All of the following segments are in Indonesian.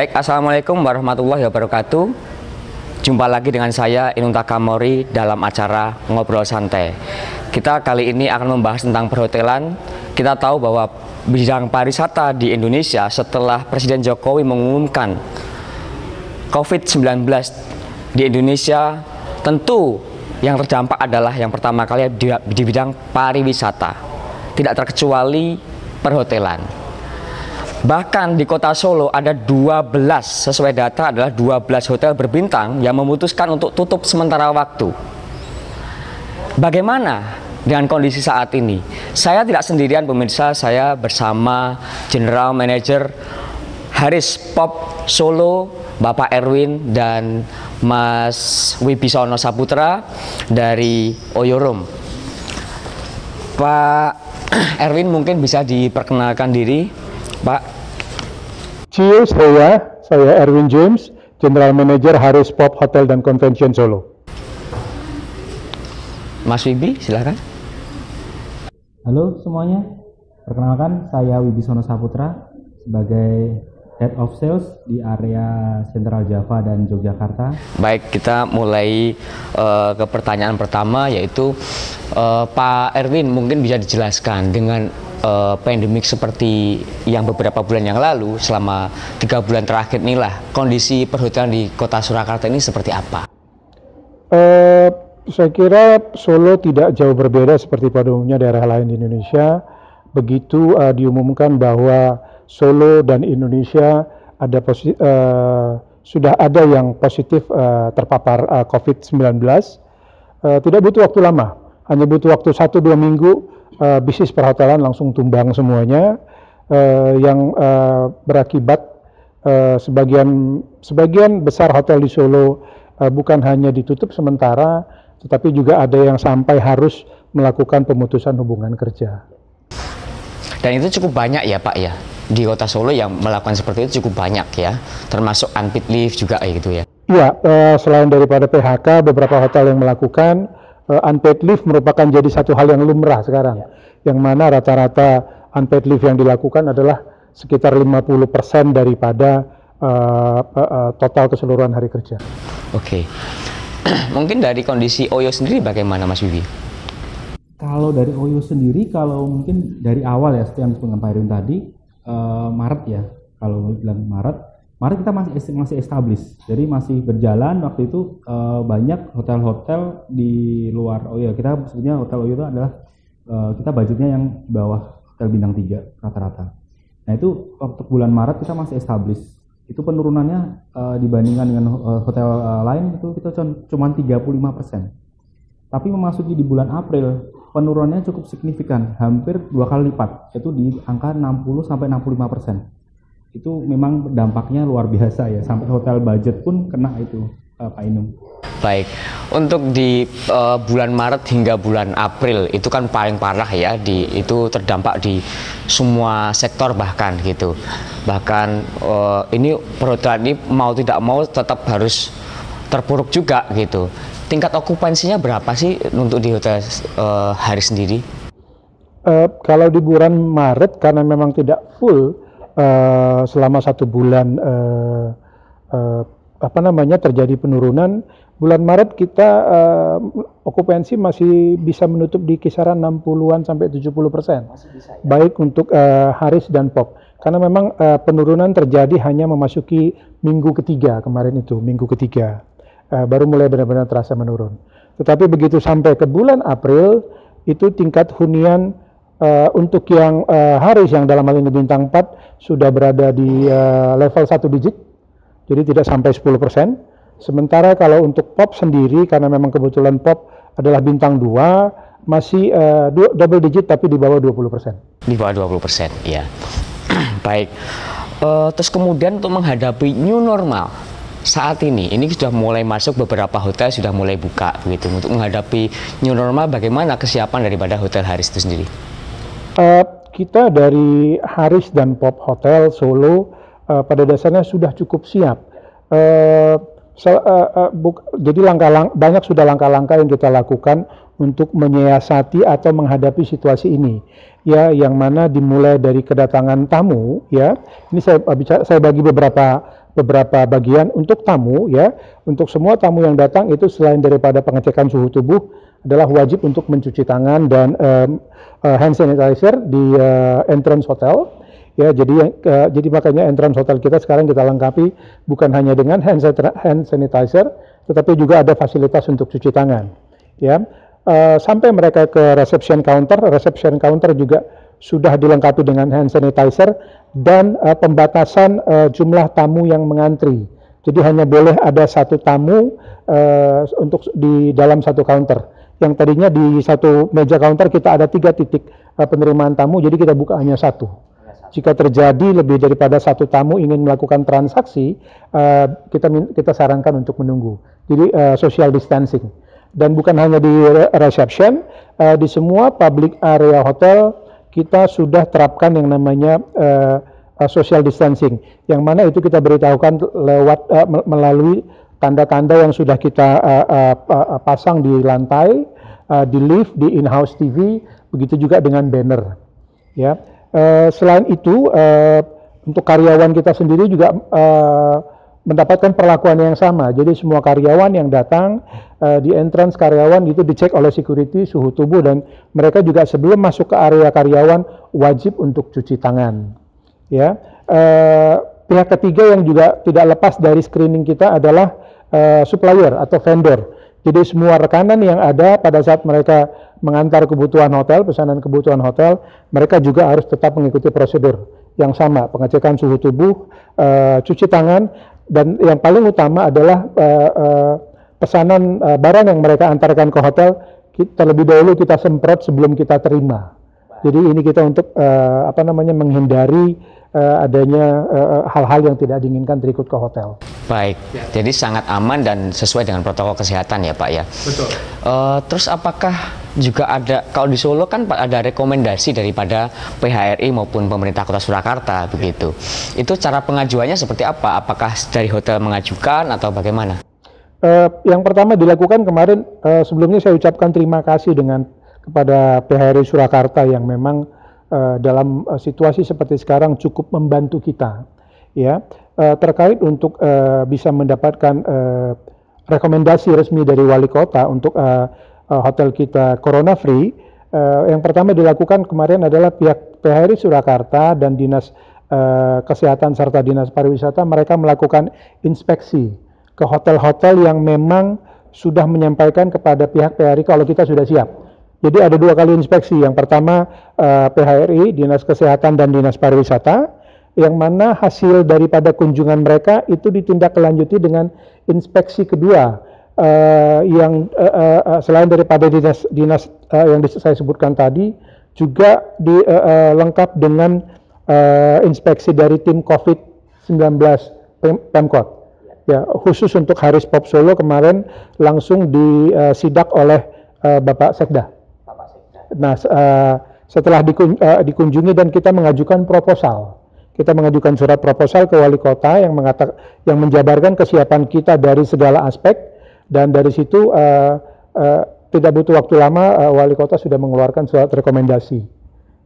Baik, Assalamualaikum warahmatullahi wabarakatuh. Jumpa lagi dengan saya Inung Takamori dalam acara Ngobrol Santai. Kita kali ini akan membahas tentang perhotelan. Kita tahu bahwa bidang pariwisata di Indonesia setelah Presiden Jokowi mengumumkan COVID-19 di Indonesia, tentu yang terdampak adalah yang pertama kali di bidang pariwisata, tidak terkecuali perhotelan. Bahkan di kota Solo ada 12, sesuai data adalah 12 hotel berbintang yang memutuskan untuk tutup sementara waktu. Bagaimana dengan kondisi saat ini? Saya tidak sendirian pemirsa, saya bersama General Manager Haris Pop Solo, Bapak Erwin dan Mas Wibisono Saputra dari Oyorum. Pak Erwin mungkin bisa diperkenalkan diri, Pak. Cheers, saya Erwin James, General Manager Haris Pop Hotel dan Convention Solo. Mas Wibi, silakan. Halo semuanya, perkenalkan saya Wibisono Saputra sebagai Head of Sales di area Central Java dan Yogyakarta. Baik, kita mulai ke pertanyaan pertama, yaitu Pak Erwin mungkin bisa dijelaskan dengan pandemik seperti yang beberapa bulan yang lalu, selama 3 bulan terakhir inilah, kondisi perhotelan di kota Surakarta ini seperti apa? Saya kira Solo tidak jauh berbeda seperti pada umumnya daerah lain di Indonesia. Begitu diumumkan bahwa Solo dan Indonesia ada sudah ada yang positif terpapar COVID-19, tidak butuh waktu lama, hanya butuh waktu 1-2 minggu. Bisnis perhotelan langsung tumbang semuanya, yang berakibat sebagian besar hotel di Solo bukan hanya ditutup sementara, tetapi juga ada yang sampai harus melakukan pemutusan hubungan kerja. Dan itu cukup banyak ya Pak ya, di kota Solo yang melakukan seperti itu cukup banyak ya, termasuk unpaid leave juga gitu ya? Iya, selain daripada PHK, beberapa hotel yang melakukan unpaid leave merupakan jadi satu hal yang lumrah sekarang, yang mana rata-rata unpaid leave yang dilakukan adalah sekitar 50% daripada total keseluruhan hari kerja. Oke. Mungkin dari kondisi Oyo sendiri bagaimana Mas Wibi? Kalau dari Oyo sendiri, kalau mungkin dari awal ya, seperti yang disebutkan Pak Erwin tadi, Maret ya, kalau bilang Maret kita masih established, jadi masih berjalan. Waktu itu banyak hotel-hotel di luar Oyo. Kita sebetulnya hotel Oyo itu adalah kita budgetnya yang di bawah hotel bintang 3 rata-rata. Nah itu waktu bulan Maret kita masih established. Itu penurunannya dibandingkan dengan hotel lain itu kita cuma 35%. Tapi memasuki di bulan April penurunannya cukup signifikan, hampir 2 kali lipat, yaitu di angka 60-65%. Itu memang dampaknya luar biasa ya, sampai hotel budget pun kena itu, Pak Inung. Baik, untuk di bulan Maret hingga bulan April itu kan paling parah ya, itu terdampak di semua sektor bahkan gitu. Bahkan ini perhotelan ini mau tidak mau tetap harus terpuruk juga gitu. Tingkat okupansinya berapa sih untuk di hotel Haris sendiri? Kalau di bulan Maret karena memang tidak full, selama 1 bulan terjadi penurunan. Bulan Maret kita okupansi masih bisa menutup di kisaran 60-an sampai 70%. Masih bisa, ya? Baik untuk Haris dan Pop. Karena memang penurunan terjadi hanya memasuki minggu ketiga kemarin itu, minggu ketiga. Baru mulai benar-benar terasa menurun. Tetapi begitu sampai ke bulan April, itu tingkat hunian untuk yang Haris yang dalam hal ini bintang 4 sudah berada di level 1 digit, jadi tidak sampai 10%. Sementara kalau untuk Pop sendiri, karena memang kebetulan Pop adalah bintang 2, masih double digit tapi di bawah 20%. Di bawah 20%, ya. Baik. Terus kemudian untuk menghadapi new normal saat ini sudah mulai masuk, beberapa hotel sudah mulai buka begitu. Untuk menghadapi new normal, bagaimana kesiapan daripada Hotel Haris itu sendiri? Kita dari Haris dan Pop Hotel Solo pada dasarnya sudah cukup siap. Jadi banyak sudah langkah-langkah yang kita lakukan untuk menyiasati atau menghadapi situasi ini. Ya, yang mana dimulai dari kedatangan tamu. Ya, ini saya bagi beberapa beberapa bagian untuk tamu ya. Untuk semua tamu yang datang itu selain daripada pengecekan suhu tubuh adalah wajib untuk mencuci tangan dan hand sanitizer di entrance hotel. Ya, jadi makanya entrance hotel kita sekarang kita lengkapi bukan hanya dengan hand sanitizer, tetapi juga ada fasilitas untuk cuci tangan. Ya, sampai mereka ke reception counter juga sudah dilengkapi dengan hand sanitizer dan pembatasan jumlah tamu yang mengantri. Jadi hanya boleh ada satu tamu untuk di dalam satu counter. Yang tadinya di satu meja counter kita ada 3 titik penerimaan tamu, jadi kita buka hanya satu. Jika terjadi lebih daripada satu tamu ingin melakukan transaksi, kita sarankan untuk menunggu. Jadi social distancing. Dan bukan hanya di reception, di semua public area hotel kita sudah terapkan yang namanya social distancing. Yang mana itu kita beritahukan melalui tanda-tanda yang sudah kita pasang di lantai, di lift, di in-house TV, begitu juga dengan banner. Ya. Selain itu, untuk karyawan kita sendiri juga mendapatkan perlakuan yang sama. Jadi semua karyawan yang datang di entrance karyawan itu dicek oleh security suhu tubuh dan mereka juga sebelum masuk ke area karyawan wajib untuk cuci tangan. Ya, pihak ketiga yang juga tidak lepas dari screening kita adalah supplier atau vendor. Jadi semua rekanan yang ada pada saat mereka mengantar kebutuhan hotel, pesanan kebutuhan hotel, mereka juga harus tetap mengikuti prosedur yang sama, pengecekan suhu tubuh, cuci tangan, dan yang paling utama adalah pesanan barang yang mereka antarkan ke hotel, terlebih dahulu kita semprot sebelum kita terima. Jadi ini kita untuk menghindari adanya hal-hal yang tidak diinginkan terikut ke hotel. Baik, jadi sangat aman dan sesuai dengan protokol kesehatan ya Pak ya. Betul. Terus apakah juga ada, kalau di Solo kan ada rekomendasi daripada PHRI maupun pemerintah Kota Surakarta begitu. Itu cara pengajuannya seperti apa? Apakah dari hotel mengajukan atau bagaimana? Yang pertama dilakukan kemarin, sebelumnya saya ucapkan terima kasih kepada PHRI Surakarta yang memang dalam situasi seperti sekarang cukup membantu kita, ya, terkait untuk bisa mendapatkan rekomendasi resmi dari wali kota untuk hotel kita corona free. Yang pertama dilakukan kemarin adalah pihak PHRI Surakarta dan Dinas Kesehatan serta Dinas Pariwisata, mereka melakukan inspeksi ke hotel-hotel yang memang sudah menyampaikan kepada pihak PHRI kalau kita sudah siap. Jadi ada 2 kali inspeksi. Yang pertama PHRI, Dinas Kesehatan dan Dinas Pariwisata, yang mana hasil daripada kunjungan mereka itu ditindaklanjuti dengan inspeksi kedua, yang selain daripada dinas yang saya sebutkan tadi, juga lengkap dengan inspeksi dari tim COVID-19 Pemkot. Ya, khusus untuk Haris Pop Solo kemarin langsung disidak oleh Bapak Sekda. Nah, setelah dikunjungi dan kita mengajukan proposal, kita mengajukan surat proposal ke wali kota yang menjabarkan kesiapan kita dari segala aspek, dan dari situ tidak butuh waktu lama wali kota sudah mengeluarkan surat rekomendasi.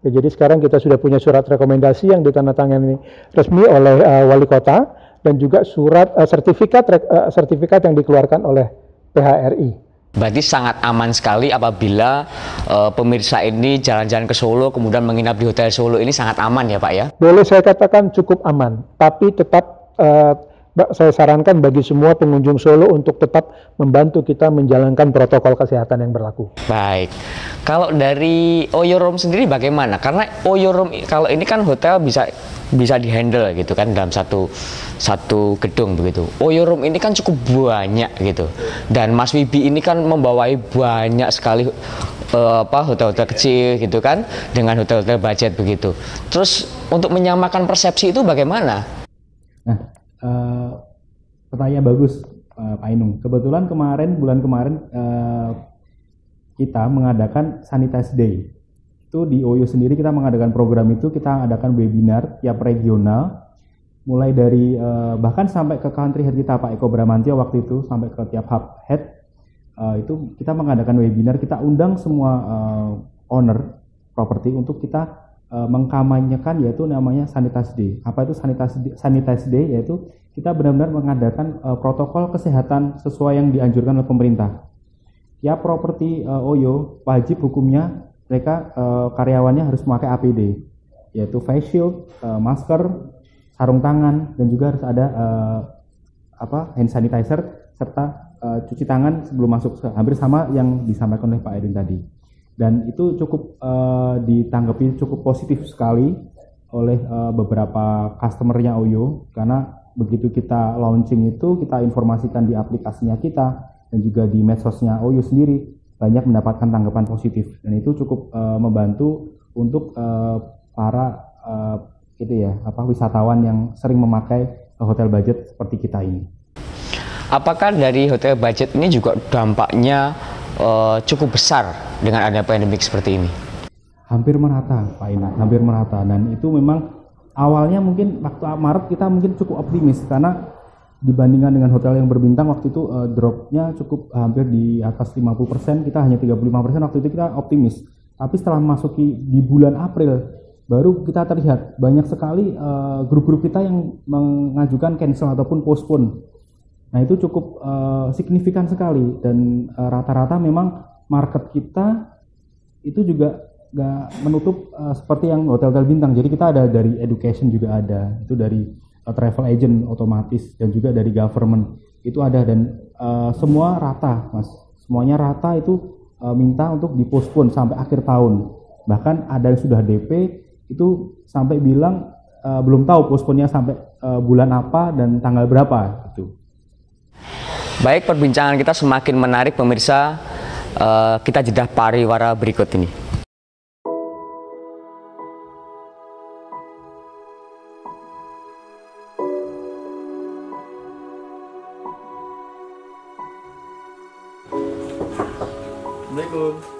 Ya, jadi sekarang kita sudah punya surat rekomendasi yang ditandatangani resmi oleh wali kota dan juga surat sertifikat yang dikeluarkan oleh PHRI. Berarti sangat aman sekali apabila pemirsa ini jalan-jalan ke Solo kemudian menginap di Hotel Solo, ini sangat aman ya Pak ya? Boleh saya katakan cukup aman, tapi tetap saya sarankan bagi semua pengunjung Solo untuk tetap membantu kita menjalankan protokol kesehatan yang berlaku. Baik, kalau dari Oyo Room sendiri bagaimana? Karena Oyo Room kalau ini kan hotel bisa dihandle gitu kan dalam satu gedung begitu. Oyo Room ini kan cukup banyak gitu, dan Mas Wibi ini kan membawai banyak sekali hotel-hotel kecil gitu kan dengan hotel-hotel budget begitu. Terus untuk menyamakan persepsi itu bagaimana? Nah, pertanyaan bagus Pak Inung. Kebetulan bulan kemarin kita mengadakan Sanitize Day. Itu di Oyo sendiri kita mengadakan program itu, kita adakan webinar tiap regional, mulai dari bahkan sampai ke country head kita Pak Eko Bramantio waktu itu, sampai ke tiap hub head, itu kita mengadakan webinar, kita undang semua owner properti untuk kita mengkampanyekan yaitu namanya Sanitize Day. Apa itu Sanitize Day? Yaitu kita benar-benar mengadakan protokol kesehatan sesuai yang dianjurkan oleh pemerintah. Ya, properti Oyo wajib hukumnya mereka karyawannya harus memakai APD, yaitu face shield, masker, sarung tangan, dan juga harus ada hand sanitizer serta cuci tangan sebelum masuk. Hampir sama yang disampaikan oleh Pak Edin tadi. Dan itu cukup ditanggapi cukup positif sekali oleh beberapa customernya Oyo, karena begitu kita launching itu kita informasikan di aplikasinya kita dan juga di medsosnya Oyo sendiri, banyak mendapatkan tanggapan positif, dan itu cukup membantu untuk para wisatawan yang sering memakai hotel budget seperti kita ini. Apakah dari hotel budget ini juga dampaknya cukup besar dengan adanya pandemik seperti ini? Hampir merata, Pak Ina, hampir merata. Dan itu memang awalnya mungkin waktu Maret kita mungkin cukup optimis, karena dibandingkan dengan hotel yang berbintang waktu itu dropnya cukup hampir di atas 50%, kita hanya 35%, waktu itu kita optimis. Tapi setelah masuki di bulan April, baru kita terlihat banyak sekali grup-grup kita yang mengajukan cancel ataupun postpone. Nah, itu cukup signifikan sekali, dan rata-rata memang market kita itu juga nggak menutup seperti yang hotel-hotel bintang. Jadi kita ada dari education juga ada, itu dari travel agent otomatis, dan juga dari government itu ada, dan semua rata, Mas. Semuanya rata itu minta untuk dipospon sampai akhir tahun. Bahkan ada yang sudah DP itu sampai bilang belum tahu posponnya sampai bulan apa dan tanggal berapa gitu. Baik, perbincangan kita semakin menarik pemirsa. Kita jeda pariwara berikut ini. Assalamualaikum.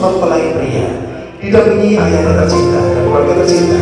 mempelai pria didampingi ayahnya tercinta dan keluarga tercinta